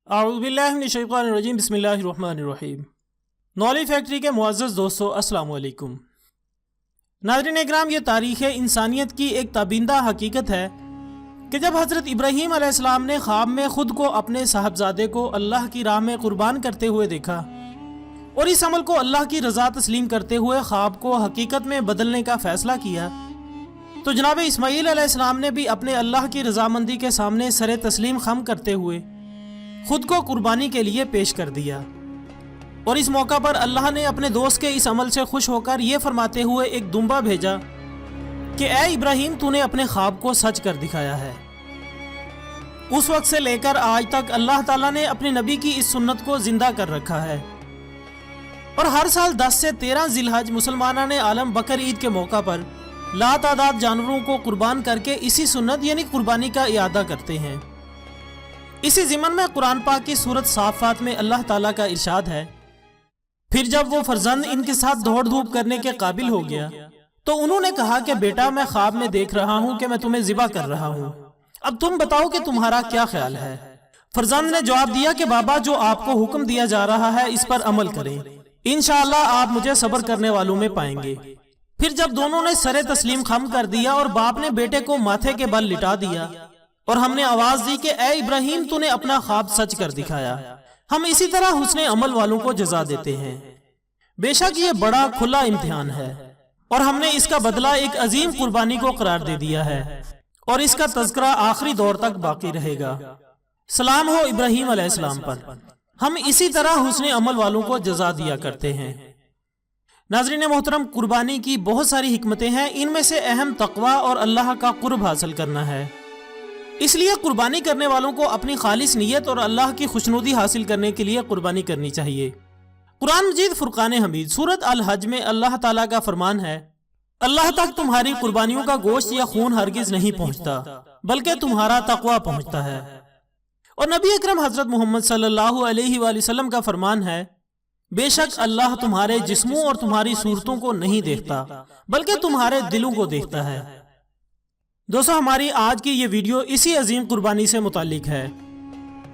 اعوذ باللہ من الشیطان الرجیم بسم اللہ الرحمن الرحیم۔ نالج فیکٹری کے معزز دوستو السلام علیکم۔ ناظرین اکرام، یہ تاریخ انسانیت کی ایک تابندہ حقیقت ہے کہ جب حضرت ابراہیم علیہ السلام نے خواب میں خود کو اپنے صاحبزادے کو اللہ کی راہ میں قربان کرتے ہوئے دیکھا اور اس عمل کو اللہ کی رضا تسلیم کرتے ہوئے خواب کو حقیقت میں بدلنے کا فیصلہ کیا، تو جناب اسماعیل علیہ السلام نے بھی اپنے اللہ کی رضامندی کے سامنے سر تسلیم خم کرتے ہوئے خود کو قربانی کے لیے پیش کر دیا۔ اور اس موقع پر اللہ نے اپنے دوست کے اس عمل سے خوش ہو کر یہ فرماتے ہوئے ایک دمبا بھیجا کہ اے ابراہیم، تو نے اپنے خواب کو سچ کر دکھایا ہے۔ اس وقت سے لے کر آج تک اللہ تعالیٰ نے اپنے نبی کی اس سنت کو زندہ کر رکھا ہے، اور ہر سال 10 سے 13 ذی الحج مسلمانان عالم بقر عید کے موقع پر لاتعداد جانوروں کو قربان کر کے اسی سنت یعنی قربانی کا اعادہ کرتے ہیں۔ اسی ضمن میں قرآن پاک کی سورت صافات میں اللہ تعالیٰ کا ارشاد ہے، پھر جب وہ فرزند ان کے ساتھ دوڑ دھوپ کرنے کے قابل ہو گیا تو انہوں نے کہا کہ بیٹا، میں خواب میں دیکھ رہا ہوں کہ میں تمہیں ذبح کر رہا ہوں، اب تم بتاؤ کہ تمہارا کیا خیال ہے؟ فرزند نے جواب دیا کہ بابا، جو آپ کو حکم دیا جا رہا ہے اس پر عمل کریں، انشاءاللہ آپ مجھے صبر کرنے والوں میں پائیں گے۔ پھر جب دونوں نے سر تسلیم خم کر دیا اور باپ نے بیٹے کو ماتھے کے بل لٹا دیا اور ہم نے آواز دی کہ اے ابراہیم، تو نے اپنا خواب سچ کر دکھایا، ہم اسی طرح حسن عمل والوں کو جزا دیتے ہیں۔ بے شک یہ بڑا کھلا امتحان ہے اور ہم نے اس کا بدلہ ایک عظیم قربانی کو قرار دے دیا ہے، اور اس کا تذکرہ آخری دور تک باقی رہے گا۔ سلام ہو ابراہیم علیہ السلام پر، ہم اسی طرح حسن عمل والوں کو جزا دیا کرتے ہیں۔ ناظرین محترم، قربانی کی بہت ساری حکمتیں ہیں، ان میں سے اہم تقوی اور اللہ کا قرب حاصل کرنا ہے۔ اس لیے قربانی کرنے والوں کو اپنی خالص نیت اور اللہ کی خوشنودی حاصل کرنے کے لیے قربانی کرنی چاہیے۔ قرآن مجید فرقان حمید سورت الحج میں اللہ تعالیٰ کا فرمان ہے، اللہ تک تمہاری قربانیوں کا گوشت یا خون ہرگز نہیں پہنچتا، بلکہ تمہارا تقوی پہنچتا ہے۔ اور نبی اکرم حضرت محمد صلی اللہ علیہ وآلہ وسلم کا فرمان ہے، بے شک اللہ تمہارے جسموں اور تمہاری صورتوں کو نہیں دیکھتا، بلکہ تمہارے دلوں کو دیکھتا ہے۔ دوستو، ہماری آج کی یہ ویڈیو اسی عظیم قربانی سے متعلق ہے۔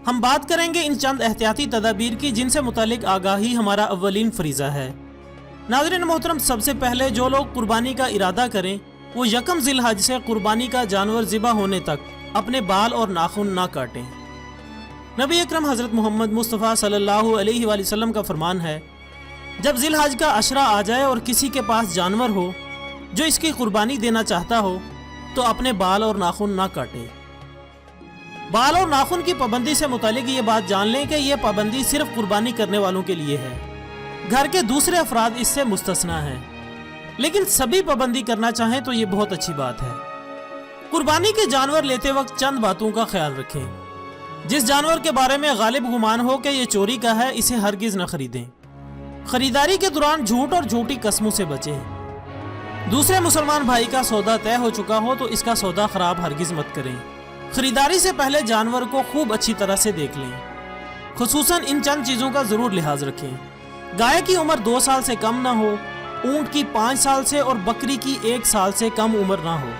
ہم بات کریں گے ان چند احتیاطی تدابیر کی جن سے متعلق آگاہی ہمارا اولین فریضہ ہے۔ ناظرین محترم، سب سے پہلے جو لوگ قربانی کا ارادہ کریں وہ یکم ذی الحج سے قربانی کا جانور ذبح ہونے تک اپنے بال اور ناخن نہ کاٹیں۔ نبی اکرم حضرت محمد مصطفیٰ صلی اللہ علیہ وآلہ وسلم کا فرمان ہے، جب ذی الحج کا عشرہ آ جائے اور کسی کے پاس جانور ہو جو اس کی قربانی دینا چاہتا ہو تو اپنے بال اور ناخن نہ کاٹے۔ بال اور ناخن کی پابندی سے متعلق یہ بات جان لیں کہ یہ پابندی صرف قربانی کرنے والوں کے لیے ہے، گھر کے دوسرے افراد اس سے مستثنیٰ ہیں، لیکن سبھی پابندی کرنا چاہیں تو یہ بہت اچھی بات ہے۔ قربانی کے جانور لیتے وقت چند باتوں کا خیال رکھیں۔ جس جانور کے بارے میں غالب گمان ہو کہ یہ چوری کا ہے، اسے ہرگز نہ خریدیں۔ خریداری کے دوران جھوٹ اور جھوٹی قسموں سے بچیں۔ دوسرے مسلمان بھائی کا سودا طے ہو چکا ہو تو اس کا سودا خراب ہرگز مت کریں۔ خریداری سے پہلے جانور کو خوب اچھی طرح سے دیکھ لیں۔ خصوصاً ان چند چیزوں کا ضرور لحاظ رکھیں۔ گائے کی عمر 2 سال سے کم نہ ہو، اونٹ کی 5 سال سے اور بکری کی 1 سال سے کم عمر نہ ہو۔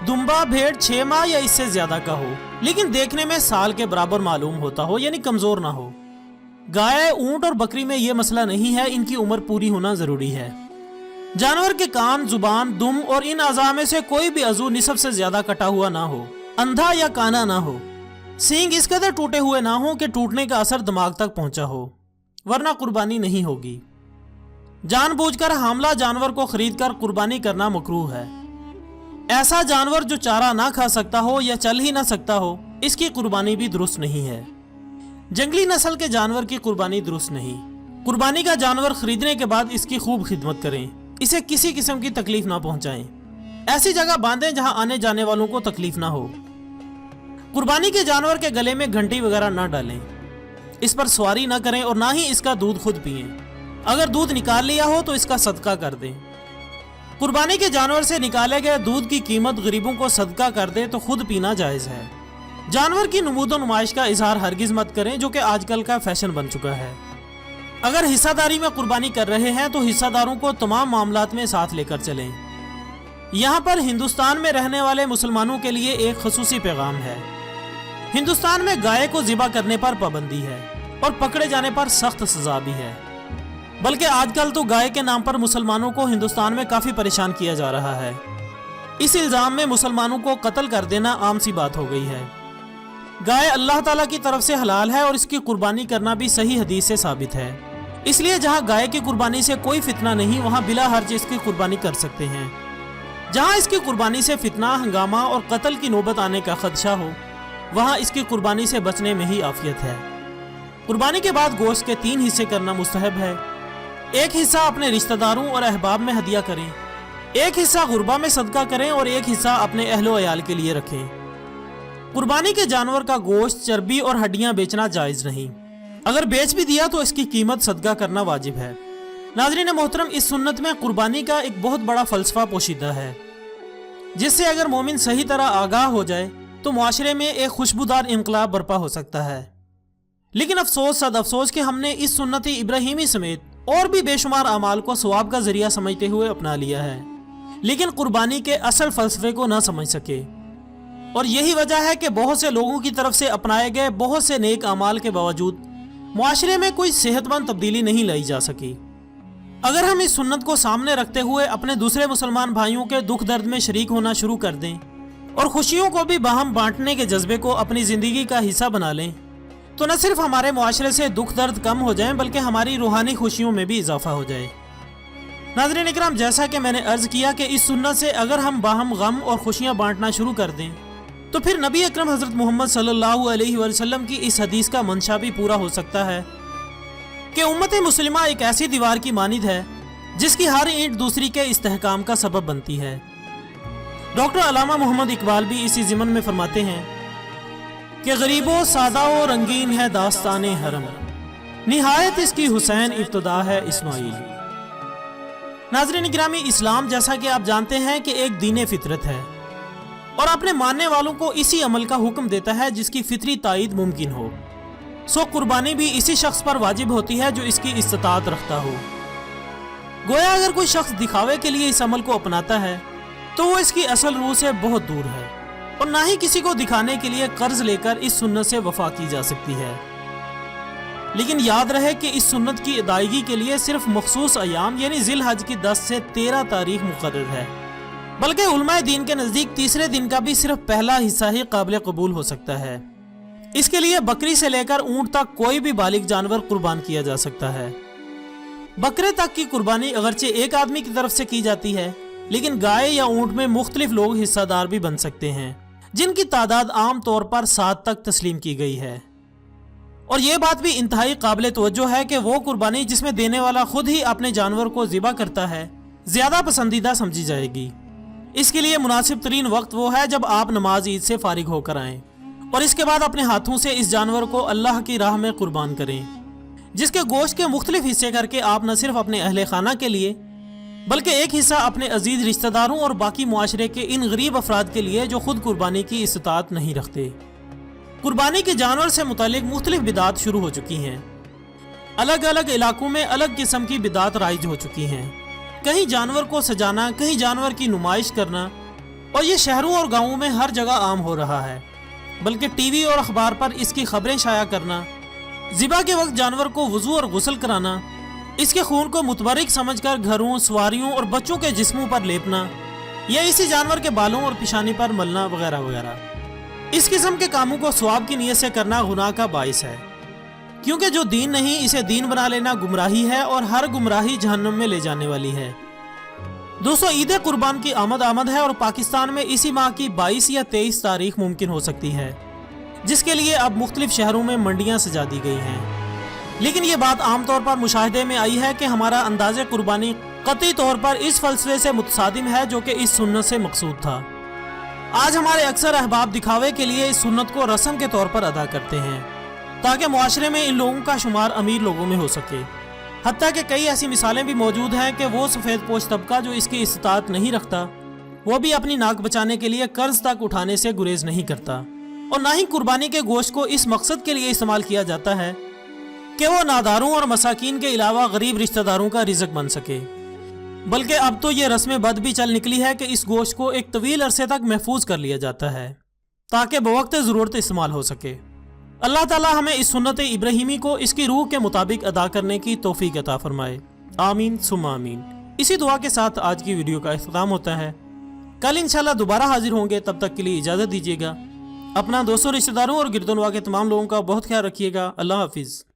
دمبا بھیڑ 6 ماہ یا اس سے زیادہ کا ہو لیکن دیکھنے میں سال کے برابر معلوم ہوتا ہو، یعنی کمزور نہ ہو۔ گائے، اونٹ اور بکری میں یہ مسئلہ نہیں ہے، ان کی عمر پوری ہونا ضروری ہے۔ جانور کے کان، زبان، دم اور ان اعضاء میں سے کوئی بھی عضو نصف سے زیادہ کٹا ہوا نہ ہو، اندھا یا کانا نہ ہو، سینگ اس قدر ٹوٹے ہوئے نہ ہوں کہ ٹوٹنے کا اثر دماغ تک پہنچا ہو، ورنہ قربانی نہیں ہوگی۔ جان بوجھ کر حاملہ جانور کو خرید کر قربانی کرنا مکروہ ہے۔ ایسا جانور جو چارہ نہ کھا سکتا ہو یا چل ہی نہ سکتا ہو، اس کی قربانی بھی درست نہیں ہے۔ جنگلی نسل کے جانور کی قربانی درست نہیں۔ قربانی کا جانور خریدنے کے بعد اس کی خوب خدمت کریں، اسے کسی قسم کی تکلیف نہ پہنچائیں۔ ایسی جگہ باندھیں جہاں آنے جانے والوں کو تکلیف نہ ہو۔ قربانی کے جانور کے گلے میں گھنٹی وغیرہ نہ ڈالیں، اس پر سواری نہ کریں اور نہ ہی اس کا دودھ خود پئیں۔ اگر دودھ نکال لیا ہو تو اس کا صدقہ کر دیں۔ قربانی کے جانور سے نکالے گئے دودھ کی قیمت غریبوں کو صدقہ کر دیں تو خود پینا جائز ہے۔ جانور کی نمود و نمائش کا اظہار ہرگز مت کریں، جو کہ آج کل کا فیشن بن چکا ہے۔ اگر حصہ داری میں قربانی کر رہے ہیں تو حصہ داروں کو تمام معاملات میں ساتھ لے کر چلیں۔ یہاں پر ہندوستان میں رہنے والے مسلمانوں کے لیے ایک خصوصی پیغام ہے۔ हिंदुस्तान में गाय को ज़िबा करने पर पाबंदी है और पकड़े जाने पर सख्त सजा भी है। बल्कि आजकल तो गाय के नाम पर मुसलमानों को हिंदुस्तान में काफ़ी परेशान किया जा रहा है। इस इल्ज़ाम में मुसलमानों को कत्ल कर देना आम सी बात हो गई है। गाय अल्लाह ताला की तरफ से हलाल है और इसकी कुर्बानी करना भी सही हदीस से साबित है। इसलिए जहाँ गाय की कुर्बानी से कोई फितना नहीं, वहाँ बिला हर्ज इसकी कुर्बानी कर सकते हैं। जहाँ इसकी कुर्बानी से फितना, हंगामा और कत्ल की नौबत आने का खदशा हो, वहाँ इसकी कुर्बानी से बचने में ही आफियत है। कुर्बानी के बाद गोश्त के 3 हिस्से करना मुस्तहब है। एक हिस्सा अपने रिश्तेदारों और अहबाब में हदिया करें, एक हिस्सा गुरबा में सदका करें और एक हिस्सा अपने अहलो अयाल के लिए रखें। कुर्बानी के जानवर का गोश्त, चर्बी और हड्डियां बेचना जायज़ नहीं। अगर बेच भी दिया तो इसकी कीमत सदका करना वाजिब है। नाज़रीन मोहतरम, इस सुन्नत में कुर्बानी का एक बहुत बड़ा फ़लसफ़ा पोशीदा है, जिससे अगर मोमिन सही तरह आगाह हो जाए तो मुआशरे में एक खुशबूदार इनकलाब बर्पा हो सकता है। लेकिन अफसोस सद अफसोस कि हमने इस सुन्नत इब्राहीमी समेत और भी बेशुमार अमाल को सवाब का जरिया समझते हुए अपना लिया है, लेकिन कुर्बानी के असल फ़लसफ़े को न समझ सके। और यही वजह है कि बहुत से लोगों की तरफ से अपनाए गए बहुत से नेक अमाल के बावजूद मुआशरे में कोई सेहतमंद तब्दीली नहीं लाई जा सकी। अगर हम इस सुन्नत को सामने रखते हुए अपने दूसरे मुसलमान भाइयों के दुख दर्द में शरीक होना शुरू कर दें और खुशियों को भी बाहम बांटने के जज्बे को अपनी ज़िंदगी का हिस्सा बना लें, तो न सिर्फ हमारे मुआशरे से दुख दर्द कम हो जाएं, बल्कि हमारी रूहानी खुशियों में भी इजाफा हो जाए। नाज़रीन इकराम, जैसा कि मैंने अर्ज़ किया कि इस सुन्नत से अगर हम बाहम गम और खुशियाँ बांटना शुरू कर दें, तो फिर नबी अकरम हज़रत मोहम्मद सल्लल्लाहु अलैहि वसल्लम की इस हदीस का मंशा भी पूरा हो सकता है कि उम्मत मुस्लिमा एक ऐसी दीवार की मानिद है जिसकी हर ईंट दूसरी के इस्तेहकाम का सबब बनती है। डॉक्टर अलामा मोहम्मद इकबाल भी इसी ज़िमन में फरमाते हैं कि गरीबो सादा व रंगीन है दास्ताने हरम, निहायत इसकी हुसैन इब्तदा है इस्माइल। नाज़रीन गिरामी, इस्लाम जैसा कि आप जानते हैं कि एक दीन फितरत है और अपने मानने वालों को इसी अमल का हुक्म देता है जिसकी फितरी तायीद मुमकिन हो। सो कुर्बानी भी इसी शख्स पर वाजिब होती है जो इसकी इस्तात रखता हो। गोया अगर कोई शख्स दिखावे के लिए इस अमल को अपनाता है तो वो इसकी असल रूह से बहुत दूर है और ना ही किसी को दिखाने के लिए कर्ज लेकर इस सुन्नत से वफा की जा सकती है। लेकिन याद रहे कि इस सुन्नत की अदायगी के लिए सिर्फ मखसूस अयाम यानी ज़िल हज की 10 से 13 तारीख मुकर्रर है, बल्कि उलमाए दीन के नज़दीक तीसरे दिन का भी सिर्फ पहला हिस्सा ही काबिल कबूल हो सकता है। इसके लिए बकरी से लेकर ऊंट तक कोई भी बालिग जानवर कुर्बान किया जा सकता है। बकरे तक की कुर्बानी अगरचे एक आदमी की तरफ से की जाती है, लेकिन गाय या ऊंट में मुख्तलिफ लोग हिस्सादार भी बन सकते हैं, जिनकी तादाद आम तौर पर 7 तक तस्लीम की गई है। और ये बात भी इंतहाई काबिल तवज्जो है कि वो कुर्बानी जिसमें देने वाला खुद ही अपने जानवर को ज़िबा करता है ज़्यादा पसंदीदा समझी जाएगी। इसके लिए मुनासिब तरीन वक्त वो है जब आप नमाज ईद से फारिग होकर आएँ और इसके बाद अपने हाथों से इस जानवर को अल्लाह की राह में कुर्बान करें, जिसके गोश्त के मुख्तलिफ हिस्से करके आप न सिर्फ अपने अहले खाना के लिए बल्कि एक हिस्सा अपने अजीज रिश्तेदारों और बाकी मुआशरे के इन गरीब अफराद के लिए जो खुद कुर्बानी की इस्तात नहीं रखते। कुर्बानी के जानवर से मुतालिक मुख्तलिफ बिदात शुरू हो चुकी हैं। अलग अलग इलाकों में अलग किस्म की बिदात राइज हो चुकी हैं। कहीं जानवर को सजाना, कहीं जानवर की नुमाइश करना, और ये शहरों और गाँवों में हर जगह आम हो रहा है। बल्कि टीवी और अखबार पर इसकी खबरें शाया करना, ज़िबा के वक्त जानवर को वज़ू और गुस्ल कराना, इसके खून को मुतबरिक समझकर घरों, सवारियों और बच्चों के जिस्मों पर लेपना या इसी जानवर के बालों और पिशानी पर मलना वगैरह वगैरह, इस किस्म के कामों को सवाब की नीयत से करना गुनाह का बाइस है, क्योंकि जो दीन नहीं इसे दीन बना लेना गुमराही है और हर गुमराही जहन्नुम में ले जाने वाली है। दोस्तों, ईद कुर्बान की आमद है और पाकिस्तान में इसी माह की 22 या 23 तारीख मुमकिन हो सकती है, जिसके लिए अब मुख्तलिफ शहरों में मंडियां सजा दी गई हैं। लेकिन ये बात आमतौर पर मुशाहिदे में आई है कि हमारा अंदाज़े कुर्बानी कतई तौर पर इस फलसफे से मुतसादिम है जो कि इस सुन्नत से मकसूद था। आज हमारे अक्सर अहबाब दिखावे के लिए इस सुन्नत को रस्म के तौर पर अदा करते हैं ताकि मुआशरे में इन लोगों का शुमार अमीर लोगों में हो सके। हत्ता कि कई ऐसी मिसालें भी मौजूद हैं कि वो सफ़ेद पोश तबका जो इसकी इस्तात नहीं रखता, वो भी अपनी नाक बचाने के लिए कर्ज तक उठाने से गुरेज नहीं करता, और ना ही कुर्बानी के गोश्त को इस मकसद के लिए इस्तेमाल किया जाता है कि वो नादारों और मसाकीन के अलावा गरीब रिश्तेदारों का रिज़्क बन सके। बल्कि अब तो ये रस्म बद भी चल निकली है कि इस गोश्त को एक तवील अरसे तक महफूज कर लिया जाता है تاکہ بوقت ضرورت استعمال ہو سکے۔ اللہ تعالی ہمیں اس سنت ابراہیمی کو اس کی روح کے مطابق ادا کرنے کی توفیق عطا فرمائے، آمین ثم آمین۔ اسی دعا کے ساتھ آج کی ویڈیو کا اختتام ہوتا ہے۔ کل انشاءاللہ دوبارہ حاضر ہوں گے، تب تک کے لیے اجازت دیجیے گا۔ اپنا دوستوں، رشتہ داروں اور گردنوا کے تمام لوگوں کا بہت خیال رکھیے گا۔ اللہ حافظ۔